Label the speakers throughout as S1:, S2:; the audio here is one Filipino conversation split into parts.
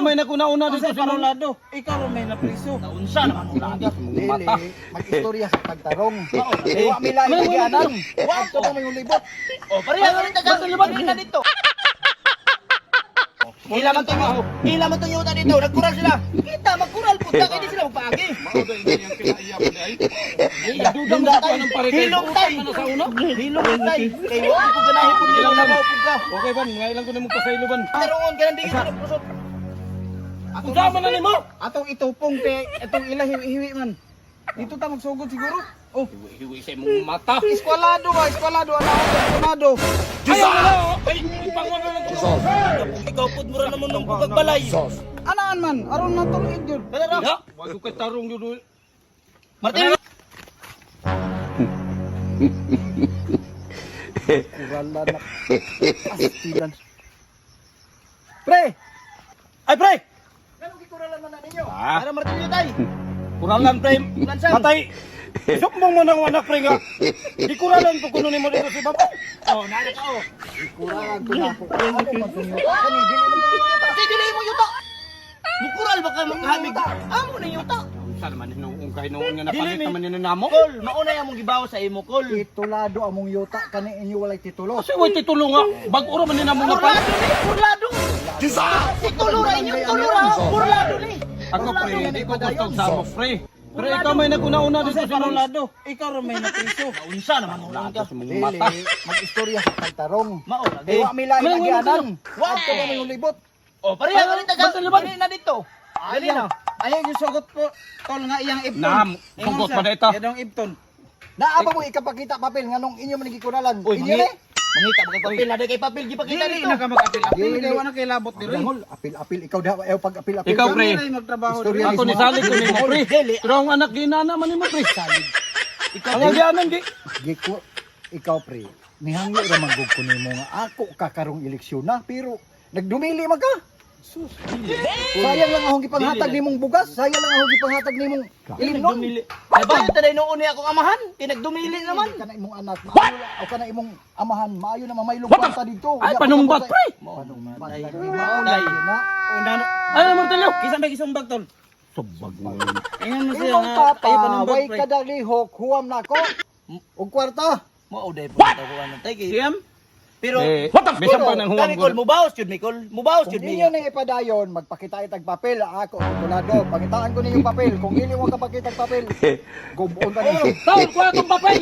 S1: May nakuna-una dito
S2: Sa
S1: si Lolo.
S2: Lado, ikaw ron may napriso.
S1: Naunsa naman ulado. Mata.
S3: Dili, mag-istorya sa pagtarong.
S1: Eh,
S3: Wa mila
S1: may
S3: igianan.
S1: mga-
S3: Wa to na may ulibot.
S2: Oh, pareha ka rin taga na dito. Hila man to yuta dito, nagkural sila. Kita magkural punta kay di sila magpaagi.
S1: Dudang na ako ng parikay.
S2: Hilong tay.
S1: Ano sa una?
S2: Hilong tay. Kay wa ko ganahin pud nila labaw pud ka.
S1: Okay ban, ngailan ko na mong pasaylo ban.
S2: Tarongon ka nang dito pusot.
S1: Kung sama na nimo.
S3: Atong itupong te, itong ilahiwi man. Dito ta magsugod siguro. Oh,
S1: Hiwi sa imong mata.
S3: eskwalado ana eskwalado.
S1: Ayaw na na. Ay, ipangon na lang ko.
S2: Ikaw pud mura naman ng pagbalay.
S3: Anaan man, aron na tuloy gyud.
S2: Kada
S1: Ya, wag ko kay tarong yun.
S2: Martin.
S3: Kurala na. Astilan. Pre,
S2: Ay pre.
S3: ano gikuralan man na ninyo?
S1: Ah,
S2: Para Martin tay.
S1: kuralan pre.
S2: Lansan.
S1: Matay. Sukmong mo ng anak pre nga. Di kuralan ko kuno nimo dito si Baba.
S2: Oh, nana ka oh.
S3: Kuralan ko na ako. Ano man tunyo? Kani dili man tunyo.
S2: Kasi dili mo yuta. Mukural ba ka maghamig? Amo na yuta.
S1: Unsa naman nung kay nung nga
S2: Dili,
S1: napalit
S2: may-
S1: naman ni namo.
S2: Kol, mauna yang mong gibaw sa imo kol.
S3: Titulado among yuta kani inyo walay titulo.
S1: Kasi way titulo nga. Bag-uro man ni namo nga pa.
S2: Kurlado ni, kurlado. Titulo ra inyong tulo ra. Kurlado ni.
S1: Ako pre, di ko gusto sa mo pre. Pero ikaw may nakuna-una dito
S2: Sa
S1: si Lolo.
S2: Lado, ikaw ron may napriso. Unsa naman ulan ka.
S1: Sa mong mata.
S3: Dili, mag-istorya sa pagtarong.
S2: Mauna.
S3: Eh, wa mila
S1: may
S3: igianan.
S2: Wa.
S3: Wa to na may ulibot.
S2: Oh, pareha ka rin taga na dito.
S3: Ayaw. Ayaw yung sugot ko. Tol nga iyang ibton.
S1: Nam, sugot pa na ito.
S3: Yan ang ibton. Naapa mo ikapakita papel nga nung inyo manigikuralan.
S2: Uy,
S3: Inyo
S2: mangi-
S3: ni?
S2: Mangita ba kay papel na kay papel gipakita
S3: Dili
S2: dito.
S3: na ka mag-apil-apil.
S2: Dili kay wala kay labot diri.
S3: Dahol, apil-apil. Ikaw daw, ayaw pag-apil-apil.
S1: Ikaw pre.
S2: magtrabaho.
S3: Istorya
S1: Ako ni salig ko nimo pre.
S2: Dili.
S1: Pero ang anak di na naman nimo pre. Ang agyanan di.
S3: Giko, ikaw pre. Nihangyo ra manggug ko nimo nga ako kakarong eleksyon na pero nagdumili man ka. Sus. Sayang lang akong gipanghatag nimong bugas, sayang lang akong gipanghatag nimong ilinom.
S2: Dumili. Ay ba yung taday nung uni akong amahan? Pinagdumili naman.
S3: Kana imong anak, maayo o kana imong amahan, maayo na may lugwanta dito.
S1: Ay, panumbat pre.
S3: Panumbat.
S2: Tay.
S3: Tay. Na.
S1: Ano mo talo?
S2: Kisang ba kisang bag tol?
S1: Subag mo.
S2: Ayan mo
S3: Imong papa, way kadalihok, huwam na ko. Og kwarta.
S2: Mao day po ako ano tay kay. Pero
S1: Bisan pa nang
S2: kami
S1: huwag.
S2: kol mubaos jud mi kol. Mubaos
S3: Kung
S2: jud mi.
S3: inyo nang ipadayon, magpakita itag papel, ako, titulado. Pangitaan ko ninyong papel. Kung hindi mo kapakita ang papel, gubuon ka ninyo.
S1: Taon ko atong papel.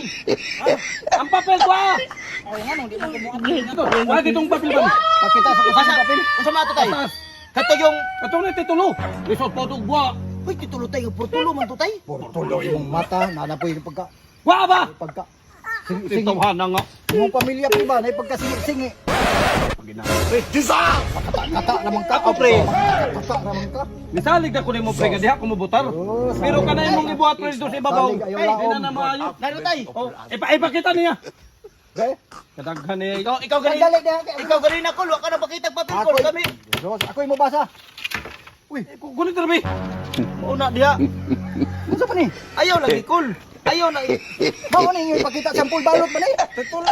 S1: Ang papel ko ah.
S2: Ay nga nung di man ko mo.
S1: Wala kitong papel ba?
S3: Pakita sa kusang papel.
S2: Unsa man to tay?
S1: Atas.
S2: Kato yung
S1: Katong na titulo. Lisod po dugwa.
S2: uy titulo tay purtulo man to tay.
S3: Portulo imong mata, nanapoy yung
S1: Wa ba?
S3: pagka singi.
S1: Tituhan na nga.
S3: Imong pamilya pa ba, na pagka singi. Kata naman ka.
S2: Ako, pre.
S3: Kata naman ka.
S1: Misalig na ko nimo pre nga diha ko mobutar.
S3: Oh,
S1: Pero kanay mong ibuhat pre dito sa ibabaw.
S3: Salig, ayaw
S1: Ay, di na
S3: laom.
S1: na maayo.
S2: Nano tay?
S1: Oh, ipakita niya.
S3: Okay?
S1: Kadaghan ni
S2: Ikaw gani.
S3: Dali, dali.
S2: Ikaw gani na kol, wa ka na pakita papel
S3: Ako,
S2: kol kami.
S3: ako yung mabasa.
S1: Gunit ra bi.
S2: Mauna diha.
S3: Ano pa ni?
S2: Ayaw lagi kol. Ayaw na.
S3: Mao ni yung ipakita sampol balot ba ni?
S2: Titulo.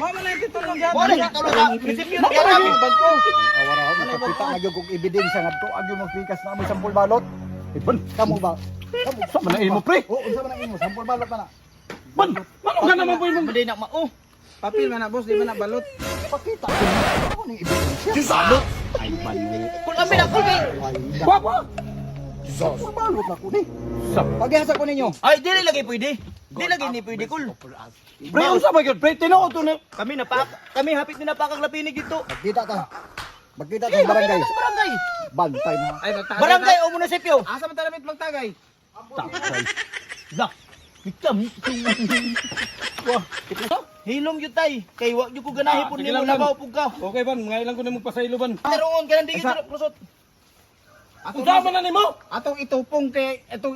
S2: Mama na titulo gyud. Wala titulo ka. Prinsipyo na
S3: Mao
S2: kami.
S3: ni bagko. Awara ako ipakita na gyud kog ebidensya ngadto agyo mo pikas na mo sampol balot.
S1: Ibon.
S3: Kamo ba? Kamo
S1: Sa man imo pre.
S3: Oh, unsa man ang imo? Sampol balot pa na.
S1: Ban. Mano ka naman po imong
S2: Madi na mao.
S4: Papel man na boss, di man na balot.
S3: Pakita ko. Ako ni ebidensya.
S1: ay balo.
S2: Kol kami na kol kay.
S1: Wa ba?
S3: Sampol balot na ko ni.
S1: Sa
S3: Paghihasa ko ninyo.
S2: Ay dili lagi pwede. Di lagi ni pwede kol.
S1: pre unsa ba gyud pre tinuod to na.
S2: Kami hapit ni napakaklapinig dito.
S3: Magkita ta. Magkita ta sa barangay.
S2: Sa barangay.
S3: Bantay na.
S4: Ay, magtagay.
S2: Barangay o munisipyo.
S4: Asa man talamit magtagay?
S1: Tapay.
S2: Da. Ikam. Wah, ito. Hilom yun tay. Kay wa yung ko ganahin po
S1: sige
S2: nimo
S1: lang, man.
S2: labaw po ka.
S1: Okay ban, ngailan ko nimo pasaylo ban.
S2: Tarongon ka nang digit sa kusot.
S1: Kung sama na nimo.
S4: Atong itupong kay itong